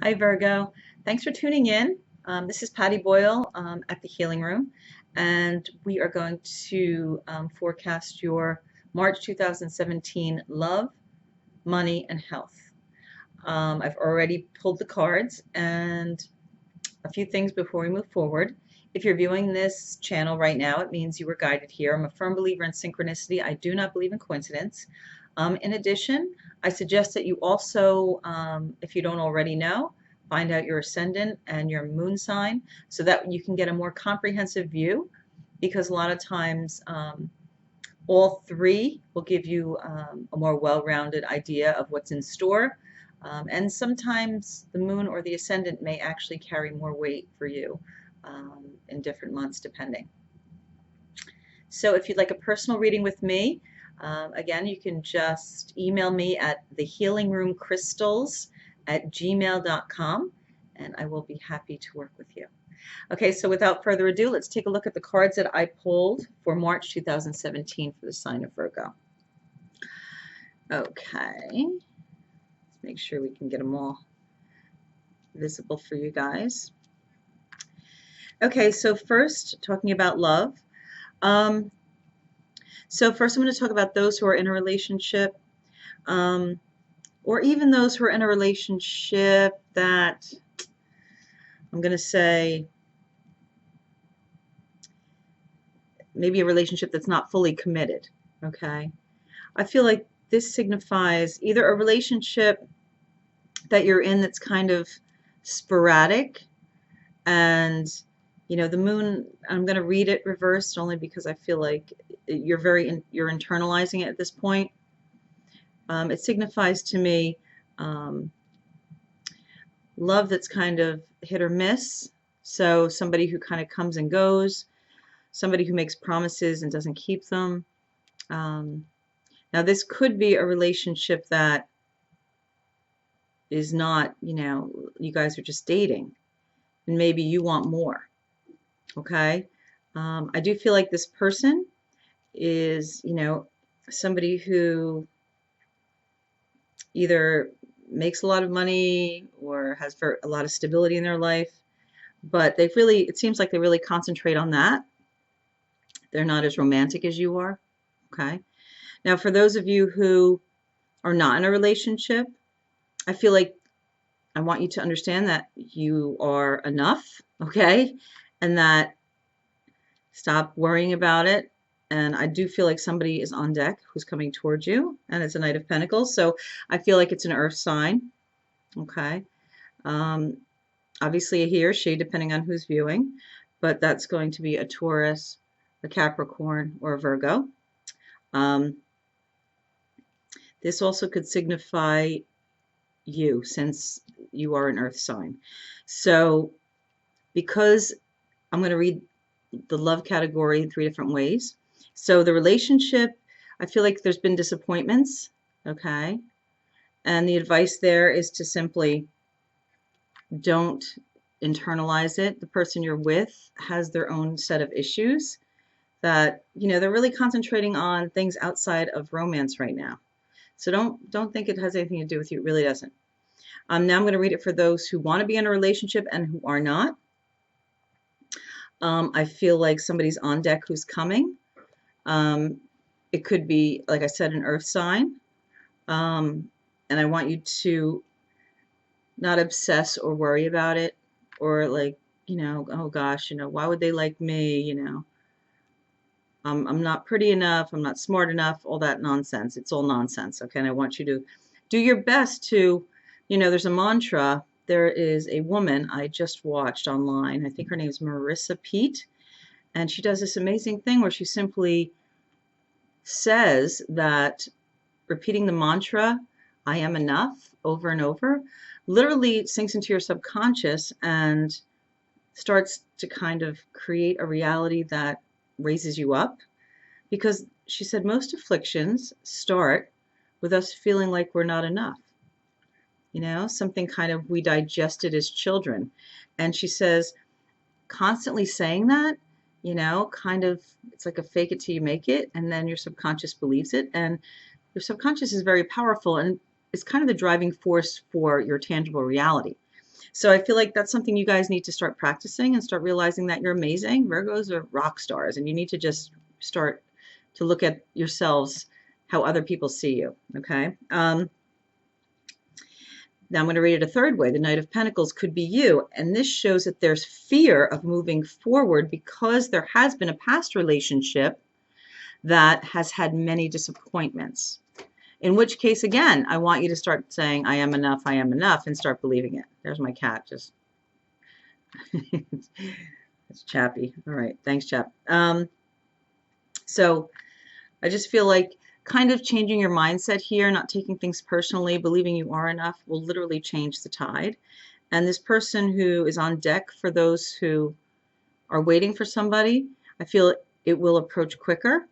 Hi, Virgo. Thanks for tuning in. This is Patty Boyle at the Healing Room, and we are going to forecast your March 2017 love, money, and health. I've already pulled the cards and a few things before we move forward. If you're viewing this channel right now, it means you were guided here. I'm a firm believer in synchronicity. I do not believe in coincidence. In addition, I suggest that you also, if you don't already know, find out your ascendant and your moon sign so that you can get a more comprehensive view, because a lot of times all three will give you a more well-rounded idea of what's in store. And sometimes the moon or the ascendant may actually carry more weight for you in different months depending. So if you'd like a personal reading with me, again, you can just email me at thehealingroomcrystals@gmail.com and I will be happy to work with you. Okay, so without further ado, let's take a look at the cards that I pulled for March 2017 for the sign of Virgo. Okay, let's make sure we can get them all visible for you guys. Okay, so first, talking about love. So first I'm going to talk about those who are in a relationship, or even those who are in a relationship that, I'm going to say, maybe a relationship that's not fully committed, okay? I feel like this signifies either a relationship that you're in that's kind of sporadic, and you know, the moon, I'm going to read it reversed only because I feel like you're internalizing it at this point. It signifies to me love that's kind of hit or miss. So somebody who kind of comes and goes, somebody who makes promises and doesn't keep them. Now this could be a relationship that is not, you know, you guys are just dating and maybe you want more. Okay. I do feel like this person is, you know, somebody who either makes a lot of money or has a lot of stability in their life, but it seems like they really concentrate on that. They're not as romantic as you are. Okay. Now, for those of you who are not in a relationship, I feel like I want you to understand that you are enough. Okay. And that stop worrying about it. And I do feel like somebody is on deck who's coming towards you, and it's a Knight of Pentacles. So I feel like it's an earth sign. Okay. Obviously a he or she, depending on who's viewing, but that's going to be a Taurus, a Capricorn, or a Virgo. This also could signify you, since you are an earth sign. So because I'm going to read the love category in 3 different ways. So the relationship, I feel like there's been disappointments, okay? And the advice there is to simply don't internalize it. The person you're with has their own set of issues that, you know, they're really concentrating on things outside of romance right now. So don't think it has anything to do with you. It really doesn't. Now I'm going to read it for those who want to be in a relationship and who are not. I feel like somebody's on deck who's coming. It could be, like I said, an earth sign. And I want you to not obsess or worry about it, or like, you know, oh gosh, you know, why would they like me? You know, I'm not pretty enough. I'm not smart enough. All that nonsense. It's all nonsense. Okay. And I want you to do your best to, you know, there's a mantra. There is a woman I just watched online. I think her name is Marissa Pete. And she does this amazing thing where she simply says that repeating the mantra, I am enough, over and over, literally sinks into your subconscious and starts to kind of create a reality that raises you up. Because she said most afflictions start with us feeling like we're not enough. You know, something kind of we digested as children. And she says, constantly saying that, you know, kind of, it's like a fake it till you make it, and then your subconscious believes it. And your subconscious is very powerful, and it's kind of the driving force for your tangible reality. So I feel like that's something you guys need to start practicing and start realizing that you're amazing. Virgos are rock stars, and you need to just start to look at yourselves how other people see you. Okay. Now I'm going to read it a third way. The Knight of Pentacles could be you, and this shows that there's fear of moving forward because there has been a past relationship that has had many disappointments. In which case, again, I want you to start saying, I am enough, and start believing it. There's my cat, just, it's Chappy. All right, thanks, Chap. So I just feel like kind of changing your mindset here, not taking things personally, believing you are enough will literally change the tide. And this person who is on deck, for those who are waiting for somebody, I feel it will approach quicker.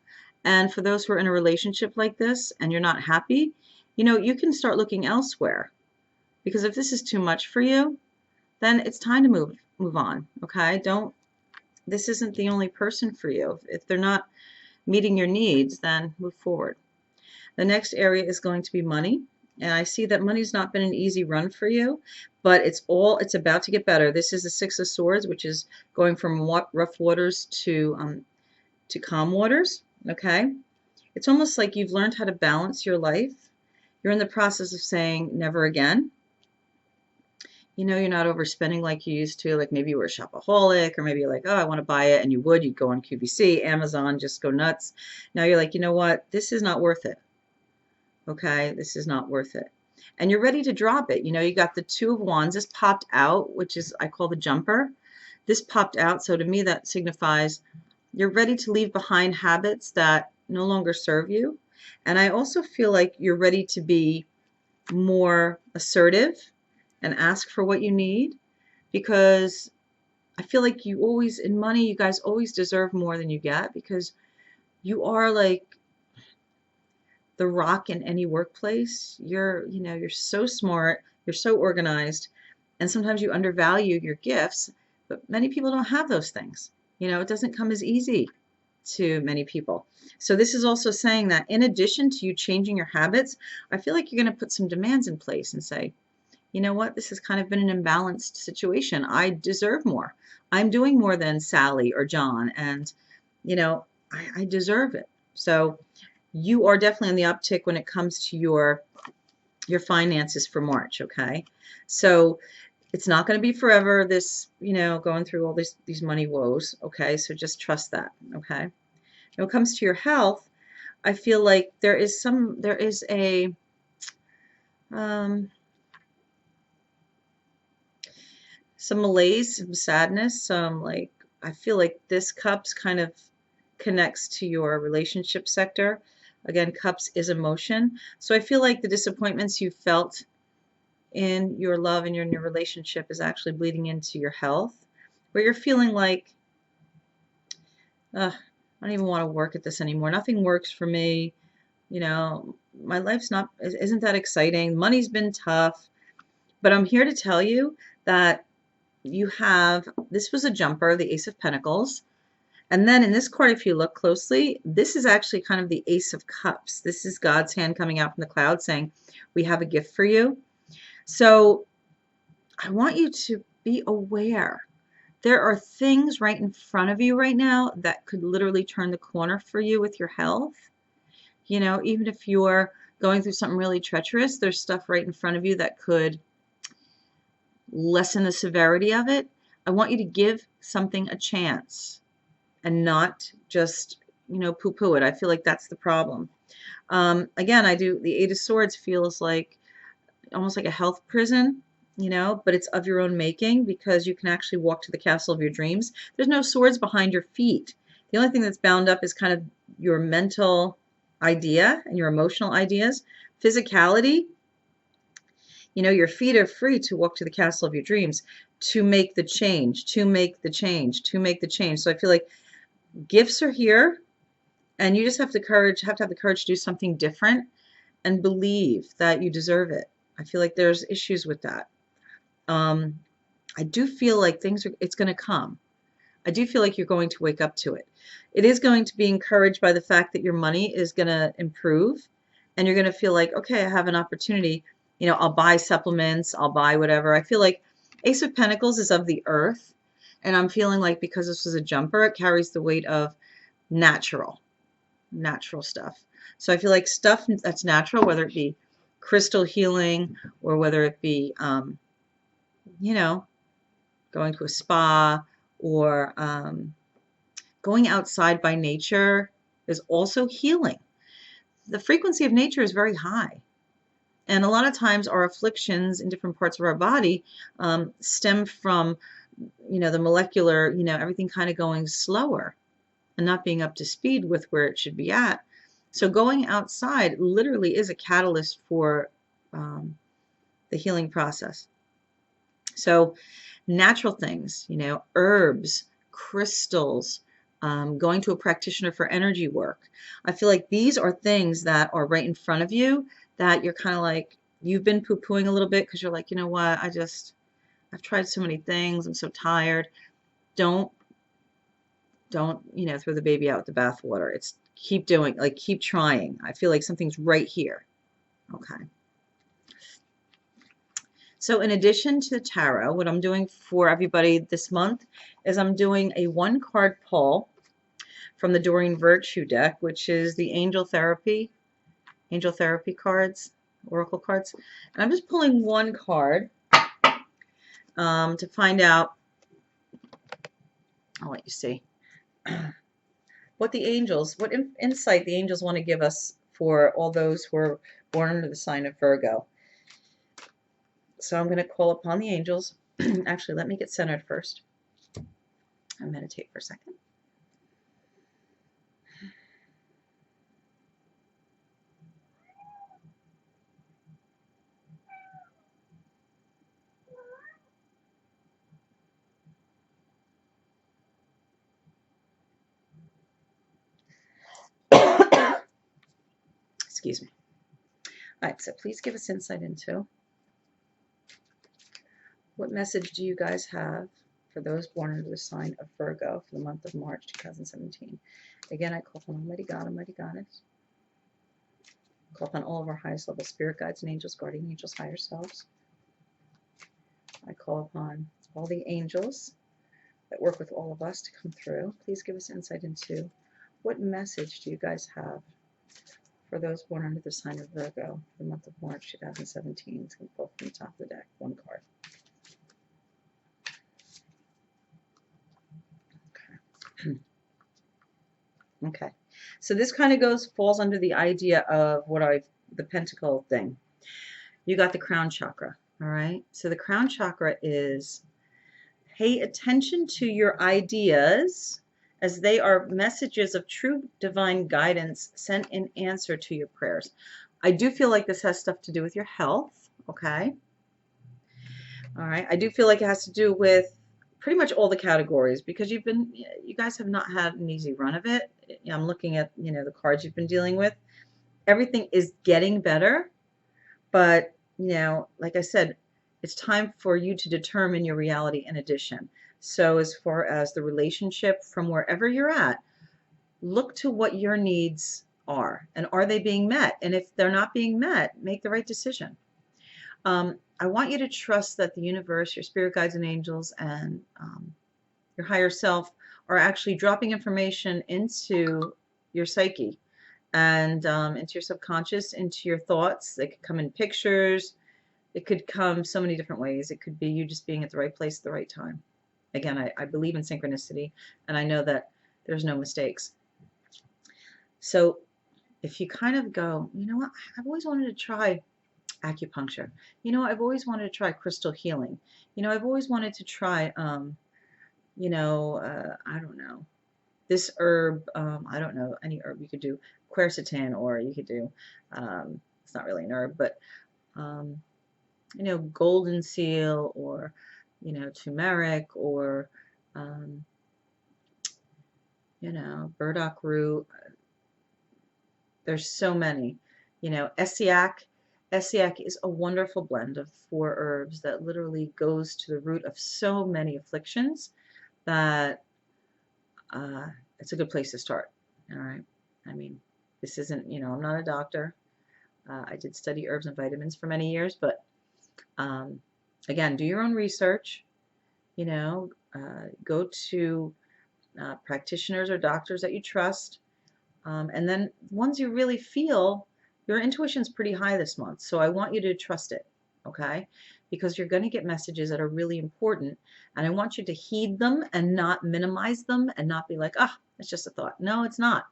And for those who are in a relationship like this and you're not happy, you know, you can start looking elsewhere. Because if this is too much for you, then it's time to move on. Okay? This isn't the only person for you. If they're not meeting your needs, then move forward. The next area is going to be money. And I see that money's not been an easy run for you, but it's about to get better. This is the Six of Swords, which is going from rough waters to calm waters. Okay? It's almost like you've learned how to balance your life. You're in the process of saying never again. You know, you're not overspending like you used to. Like maybe you were a shopaholic, or maybe you're like, oh, I want to buy it, and you'd go on QVC, Amazon, just go nuts. Now you're like, you know what? This is not worth it. Okay? This is not worth it. And you're ready to drop it. You know, you got the Two of Wands. This popped out, which is, I call the jumper. This popped out, so to me that signifies you're ready to leave behind habits that no longer serve you. And I also feel like you're ready to be more assertive and ask for what you need, because I feel like you always, in money, you guys always deserve more than you get, because you are like the rock in any workplace. You're so smart, you're so organized, and sometimes you undervalue your gifts, but many people don't have those things. You know, it doesn't come as easy to many people. So this is also saying that in addition to you changing your habits, I feel like you're going to put some demands in place and say, you know what, this has kind of been an imbalanced situation. I deserve more. I'm doing more than Sally or John, and you know, I deserve it. So you are definitely on the uptick when it comes to your finances for March. Okay, so it's not going to be forever, this, you know, going through all these money woes. Okay, so just trust that. Okay, when it comes to your health, I feel like there is a some malaise, some sadness, some like, I feel like this cups kind of connects to your relationship sector. Again, cups is emotion. So I feel like the disappointments you felt in your love and in your relationship is actually bleeding into your health, where you're feeling like, I don't even want to work at this anymore. Nothing works for me. You know, my life's isn't that exciting. Money's been tough. But I'm here to tell you that this was a jumper, the Ace of Pentacles. And then in this card, if you look closely, this is actually kind of the Ace of Cups. This is God's hand coming out from the cloud saying, we have a gift for you. So I want you to be aware. There are things right in front of you right now that could literally turn the corner for you with your health. You know, even if you're going through something really treacherous, there's stuff right in front of you that could lessen the severity of it. I want you to give something a chance and not just, you know, poo-poo it. I feel like that's the problem. Again, the Eight of Swords feels like almost like a health prison, you know, but it's of your own making, because you can actually walk to the castle of your dreams. There's no swords behind your feet. The only thing that's bound up is kind of your mental idea and your emotional ideas. Physicality, you know, your feet are free to walk to the castle of your dreams, to make the change, to make the change, to make the change. So I feel like gifts are here, and you just have to have the courage to do something different and believe that you deserve it. I feel like there's issues with that. I do feel like it's going to come. I do feel like you're going to wake up to it. It is going to be encouraged by the fact that your money is going to improve, and you're going to feel like, okay, I have an opportunity. You know, I'll buy supplements, I'll buy whatever. I feel like Ace of Pentacles is of the earth, and I'm feeling like because this was a jumper, it carries the weight of natural stuff. So I feel like stuff that's natural, whether it be crystal healing or whether it be, you know, going to a spa or going outside by nature is also healing. The frequency of nature is very high. And a lot of times our afflictions in different parts of our body stem from, the molecular, everything kind of going slower and not being up to speed with where it should be at. So going outside literally is a catalyst for the healing process. So natural things, herbs, crystals, going to a practitioner for energy work. I feel like these are things that are right in front of you that you're kind of like, you've been poo-pooing a little bit because you're like, you know what, I've tried so many things. I'm so tired. Don't, throw the baby out with the bathwater. It's keep doing, like, keep trying. I feel like something's right here. Okay. So in addition to the tarot, what I'm doing for everybody this month is I'm doing a 1-card pull from the Doreen Virtue deck, which is the Angel Therapy cards, Oracle cards. And I'm just pulling 1 card to find out, I'll let you see, what insight the angels want to give us for all those who are born under the sign of Virgo. So I'm going to call upon the angels. Actually, let me get centered first and meditate for a second. Excuse me. All right, so please give us insight into what message do you guys have for those born under the sign of Virgo for the month of March 2017. Again, I call upon Almighty God, Almighty Goddess. Call upon all of our highest level spirit guides and angels, guardian angels, higher selves. I call upon all the angels that work with all of us to come through. Please give us insight into what message do you guys have for those born under the sign of Virgo for the month of March 2017. It's going to pull from the top of the deck, 1 card. Okay. Okay. So this kind of falls under the idea of the pentacle thing. You got the crown chakra, all right? So the crown chakra is pay attention to your ideas as they are messages of true divine guidance sent in answer to your prayers. I do feel like this has stuff to do with your health, okay? All right. I do feel like it has to do with pretty much all the categories because you guys have not had an easy run of it. I'm looking at, the cards you've been dealing with. Everything is getting better, but, like I said, it's time for you to determine your reality in addition. So as far as the relationship from wherever you're at, look to what your needs are and are they being met? And if they're not being met, make the right decision. I want you to trust that the universe, your spirit guides and angels, and your higher self are actually dropping information into your psyche and into your subconscious, into your thoughts. They could come in pictures. It could come so many different ways. It could be you just being at the right place at the right time. Again, I believe in synchronicity, and I know that there's no mistakes. So if you kind of go, you know what, I've always wanted to try acupuncture. I've always wanted to try crystal healing. I've always wanted to try, I don't know, this herb, I don't know, any herb you could do, quercetin, or you could do, it's not really an herb, but, golden seal, or, turmeric, or, burdock root. There's so many, Essiac. Essiac is a wonderful blend of 4 herbs that literally goes to the root of so many afflictions that it's a good place to start. All right. I mean, this isn't, I'm not a doctor. I did study herbs and vitamins for many years, but Again, do your own research, go to practitioners or doctors that you trust. And then ones you really feel, your intuition's pretty high this month. So I want you to trust it, okay? Because you're going to get messages that are really important. And I want you to heed them and not minimize them and not be like, ah, it's just a thought. No, it's not.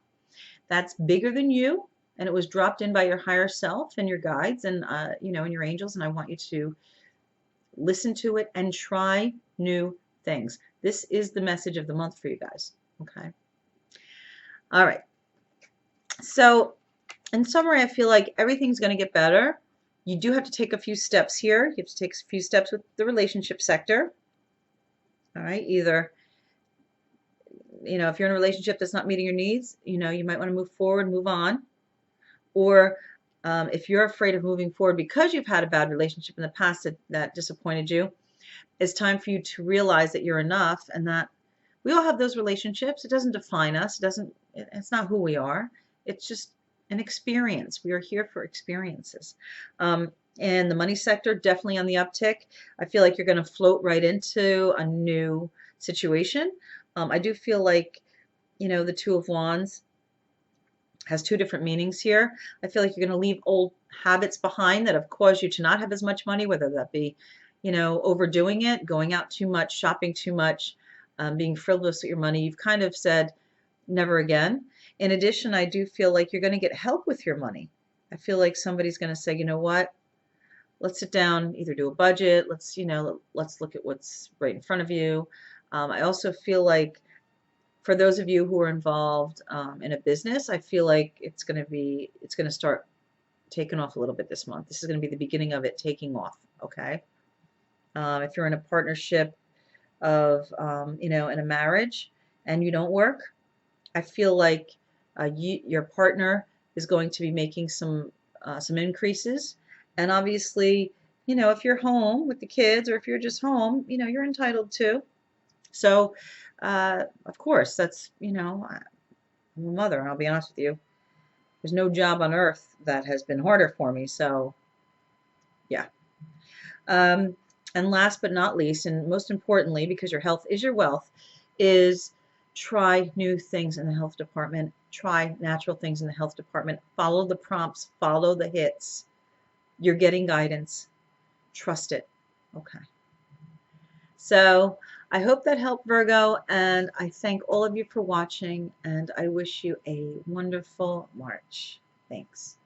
That's bigger than you. And it was dropped in by your higher self and your guides and, and your angels. And I want you to listen to it and try new things. This is the message of the month for you guys, okay? All right. So in summary, I feel like everything's going to get better. You do have to take a few steps here. You have to take a few steps with the relationship sector. All right, either, if you're in a relationship that's not meeting your needs, you might want to move forward, move on. Or if you're afraid of moving forward because you've had a bad relationship in the past that disappointed you, it's time for you to realize that you're enough and that we all have those relationships. It doesn't define us. It's not who we are. It's just an experience. We are here for experiences. And the money sector, definitely on the uptick. I feel like you're going to float right into a new situation. I do feel like, the Two of Wands has two different meanings here. I feel like you're going to leave old habits behind that have caused you to not have as much money, whether that be, overdoing it, going out too much, shopping too much, being frivolous with your money. You've kind of said never again. In addition, I do feel like you're going to get help with your money. I feel like somebody's going to say, you know what, let's sit down, either do a budget, let's look at what's right in front of you. I also feel like for those of you who are involved in a business, I feel like it's going to start taking off a little bit this month. This is going to be the beginning of it taking off, okay? If you're in a partnership of, in a marriage and you don't work, I feel like your partner is going to be making some increases. And obviously, if you're home with the kids or if you're just home, you're entitled to. So, of course, that's, I'm a mother, and I'll be honest with you. There's no job on earth that has been harder for me. So, yeah. And last but not least, and most importantly, because your health is your wealth, is try new things in the health department. Try natural things in the health department. Follow the prompts. Follow the hits. You're getting guidance. Trust it. Okay. So I hope that helped, Virgo, and I thank all of you for watching, and I wish you a wonderful March. Thanks.